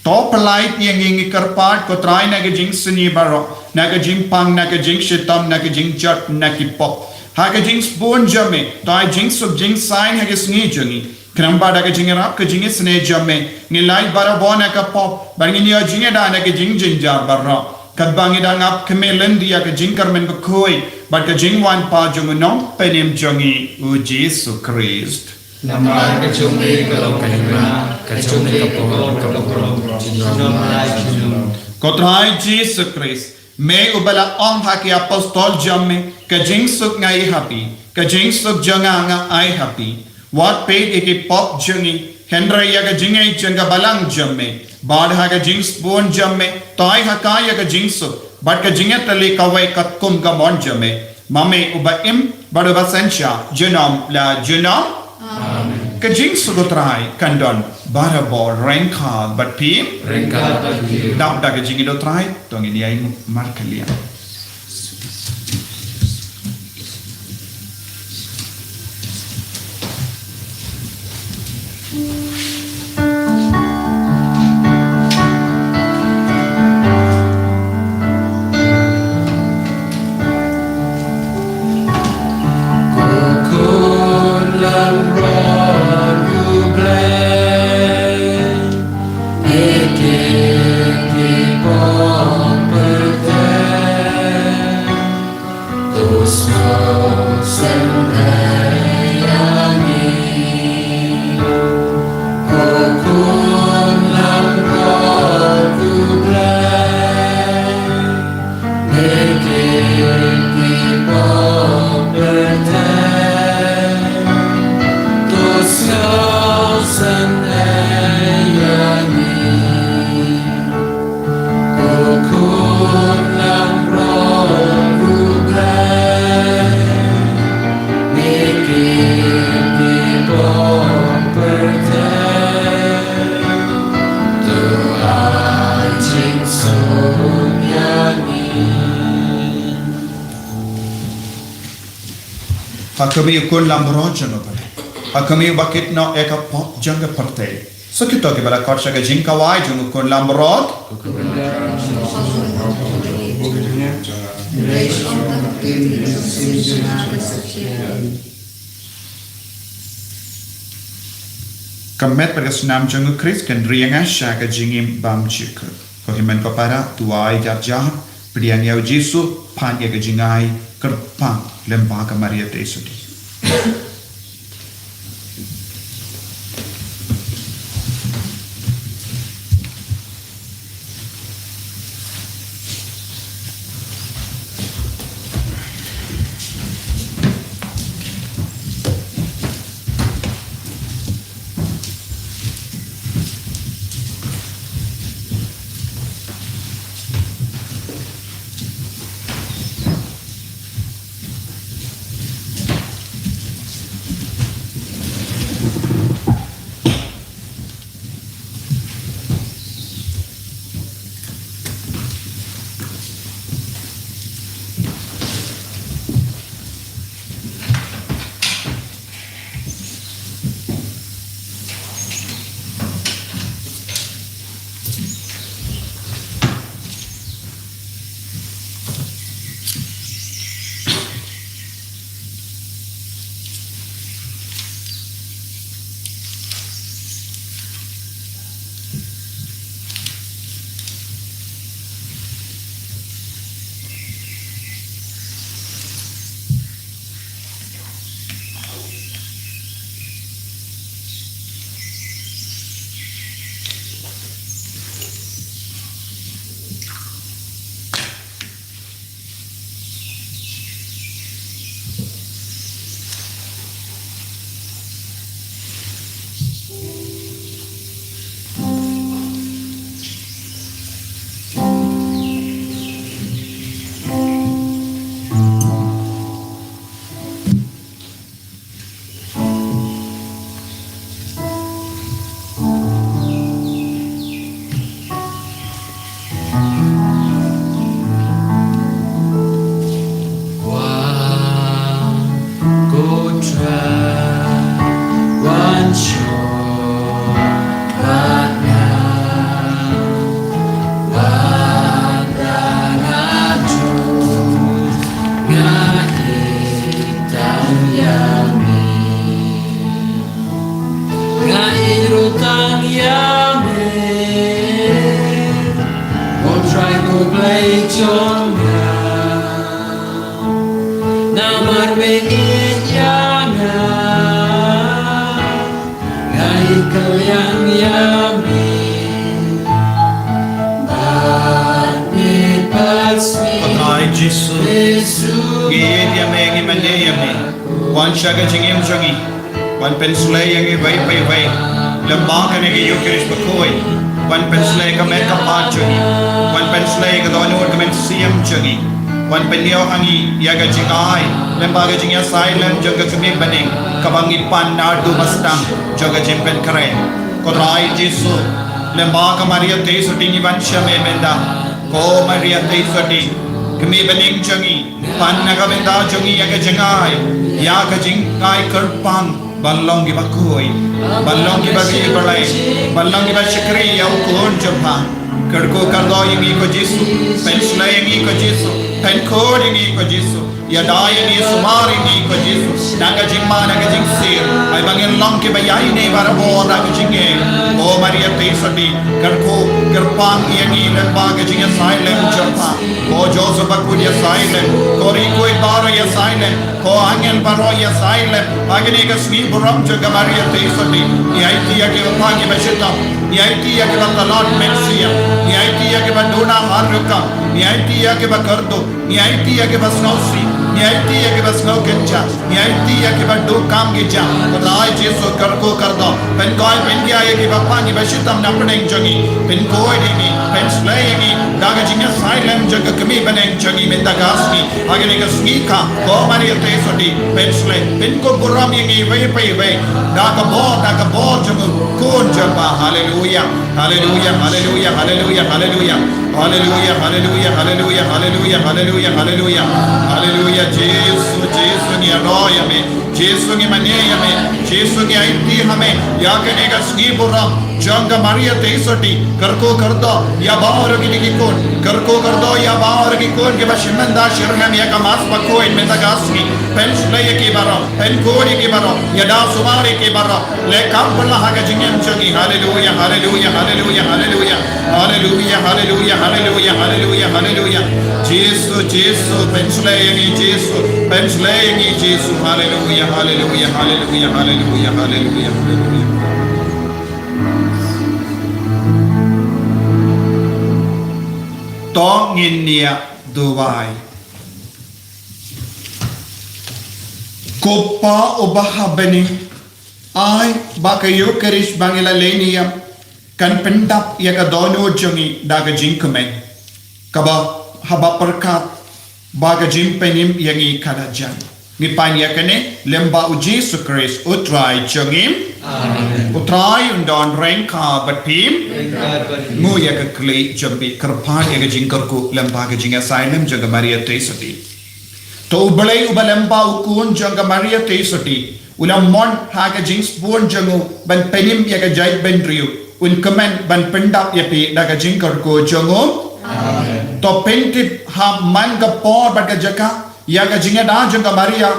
Speaker 1: To pelait yang ingi kerpat ko try na jing seni baro na jing pang na jing shitam na jing jat na pop ha jing spoon jame to jing sub jing sign ha sngi jungi kramba da jing rap ka jing sne jame ngilai bara bona ka pop bangin yo jing da na jing jing jar baro kadbangi da ngap kemelen dia ka jing karmen Bakhuid but ka jing wan pa jung nong penim jungi u Jisu Christ
Speaker 5: Nama kecumi kalau kahima, kecumi kapor Jingduwai.
Speaker 1: Kotrai Jisu Christ, me ubala om haki apostol jamme, ka jing suk ngai happy, ka jing suk janganga ai happy. What paid eki pop jungi, Henry ya ka jingay janga balang jamme, bad ha ka jing spoon jamme, toy haka ya ka jing suk, but ka jingatali kawai katkum ka mon jamme. Mame uba im, but uba sensha, junom la junom. Ka jing sugotrai kandon barabor renkal but pi
Speaker 5: Rengkal bagi.
Speaker 1: dap da ka jing do trai tong ini ai markalia Kami ukun lambron jano pare. Kami bakit no eka pop janga parte. So kito ke bala korsha ka Jingduwai jung ukun lambron. Kamet pada SNAM jung Chris kan rianga sha ka jingim bam chik. Ko himen ko para tuai jarjah priang yau Jisu pan ya ka jingai kerpang Shaphang Ka Maria Theisotti.
Speaker 5: Jong Namar Begit Yana Ngai Kayang Yami Bani Pasmi
Speaker 1: Patay Jisu Giyid yame ngimane yame Wan shaga jingim jongi Wan pensulay yangi vay vay vay Lambang ka nagi yukirish Bakhuid Wan pensulay ka men kapat jongi Wan pensulay ka Dohnud ka men siyam jongi Wan penliyaw hangi yaga jingay Lembaga jingya silem jaga kami baning Kabangipan nardu mastang jaga jimpen kare Kodrai Jisu Lembaga Maria Theisotti ni vansha me menda Ko Maria Theisotti kami baning jongi Pan nagabenda jongi yaga jingay Yaga jingay kerpang Balong ki Bakhuid Balong ki bagi balai Balong ki bashikri yaw kuhon jabha Kerko kardo yangi ko Jisu Pensula yangi ko Jisu Pynkoit yangi ko Jisu Yada yangi sumar yangi ko Jisu Naga jingma naga jingsir Ay bangin long ki bayay ne barabo naga jingge O Maria Theisotti Kerko kerpang yangi lembaga jingya silem jabha Ko Joseph Bakhuid ya silem Ko Rikoy baro ya silem Ko angel baro ya silem Agni ka Sngewbha jaga Maria Theisotti Yaiti ya ki upagi bashitam Yaiti ya ki batalot mensiya Yaiti ya ki baduna harukam Yaiti ya ki bakordo Yaiti ya ki basnausi Yaiti ya ki basnaukencha Yaiti ya ki badukam gija Kodai Jisu karko kardo Pynkoit pendia ya ki bapani bashitam napaneng jongi Pynkoit ini penslay ini Daga jingya silem jaga kami baneng jongi mendagasni Agni ka Sngikha Ko Maria Theisotti penslay Pynkoit buram ini way pay way Daga bo jaga kun jaba hallelujah hallelujah hallelujah hallelujah hallelujah hallelujah hallelujah hallelujah hallelujah hallelujah hallelujah hallelujah Jisu ni roya me Jisu ni mania me Jisu ni aiti hame ya kane ka Sngewbha Ka Maria Theisotti karko kardo ya baor ki nikon karko kardo ya baor ki kon ke bashimanda shirham ya ka mas Bakhuid metagasni penslay ki baro Pynkoit ki baro ya da sumari ki baro le kam palla ha ka jingem jongi hallelujah hallelujah hallelujah hallelujah hallelujah hallelujah hallelujah hallelujah hallelujah Jisu penslay ni Jisu penslay ni Jisu hallelujah hallelujah hallelujah hallelujah hallelujah hallelujah To ngin nia Jingduwai Kopa ubaha beni Ai bakayo karish bangila leniam Kan pendap ya ka Dohnud jongi daga Jingkren Kaba haba perkat baga jimpenim yangi kadajan Ngipan yakane lemba uji sukris utrai jongim Amen. Utrai undon rengka batpim Ngu yaka kli jambi kerpan yaka jingkarku lemba ka jinga sainem jaga Maria Theisotti To ubalay ubalemba ukun jaga Maria Theisotti Ulam mon haka jingspun jangu ban penim yaka jait bendriu Un kemen ban pendap yapi daga jingkarku jongum Amen. To pentip ha man ka por bat ka jaka ya ka jinga da janga Maria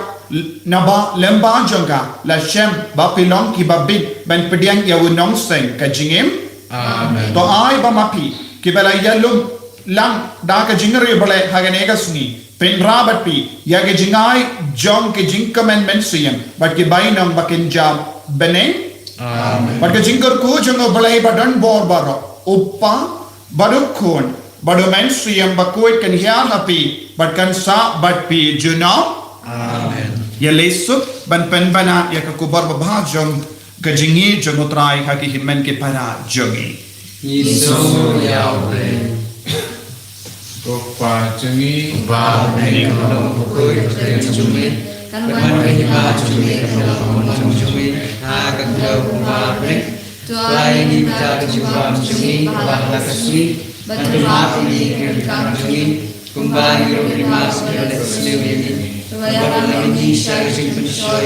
Speaker 1: naba lemba janga la shem ba pilong ki ba bit ban pediang ya Nongstoin ka jingim Amen. To ai ba mapi ki bala ya lum lang da ka jingre bale ha ga nega suni pen rabat pi ya ka jingai jong ke jingkamen mensiyam bat ki bainang bakin jam beneng Amen. Bat ka jingkar ko janga bale ba dan bor baro uppa badukun Bado mensiyam Bakhuid kan iarap bat kan sa bat pi junau Amen. Ya lesuk ban penbana ya kakubar babajong kajingi jongotrai kaki himen ke para jongi
Speaker 5: Jisu yaule
Speaker 4: Kopa jongi
Speaker 5: ba ne kolom Bakhuid jongi kan ban ba jongi kan jongi ha kan ba break lai ni ta jumpa jongi ba kasui Baterima ini kami kami kembali ke rumah sekolah Sngewbha. Kembali ini saya bersyukur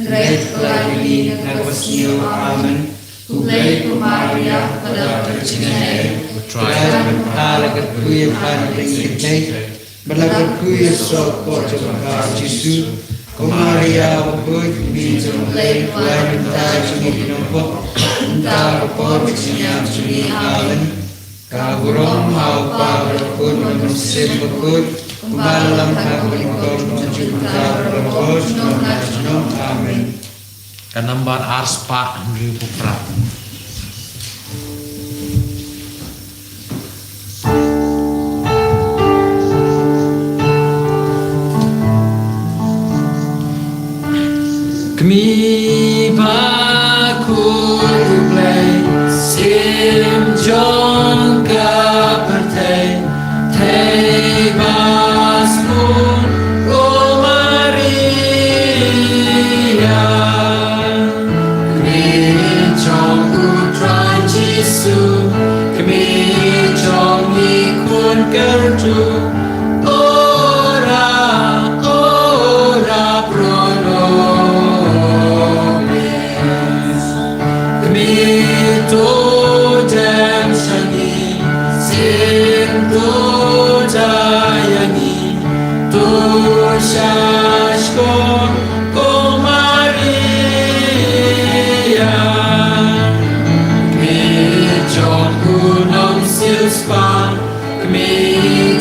Speaker 5: red lagi nagosio amen. Kulai Maria pada tercinta. Tuhan berhala ketujuh pada penyihir. Berlaku sokor jemaat Jisu. Maria Bakhuid minum lei Tuhan kita cumi nombor. Entah apa bercinta cumi amen. Kaburong haupa berkun mengusim bekut Kumalam kabulikom menjuka berbos Nong amin.
Speaker 6: Kanambar arspa ribu prak. Kmi bakul play sim jong ka pertei tei bas mun o Maria kmi jong utran Jisu kmi jong ikun kerju ora prono to dem shani sim to jayangi to shashko ko Maria kmi chong kunong silspan kmi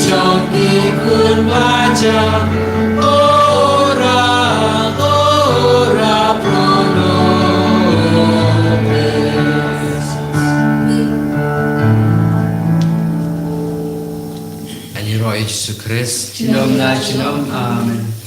Speaker 6: chong ikun baja ora prono Jisu Christ.
Speaker 5: Shalom na shalom. Amen.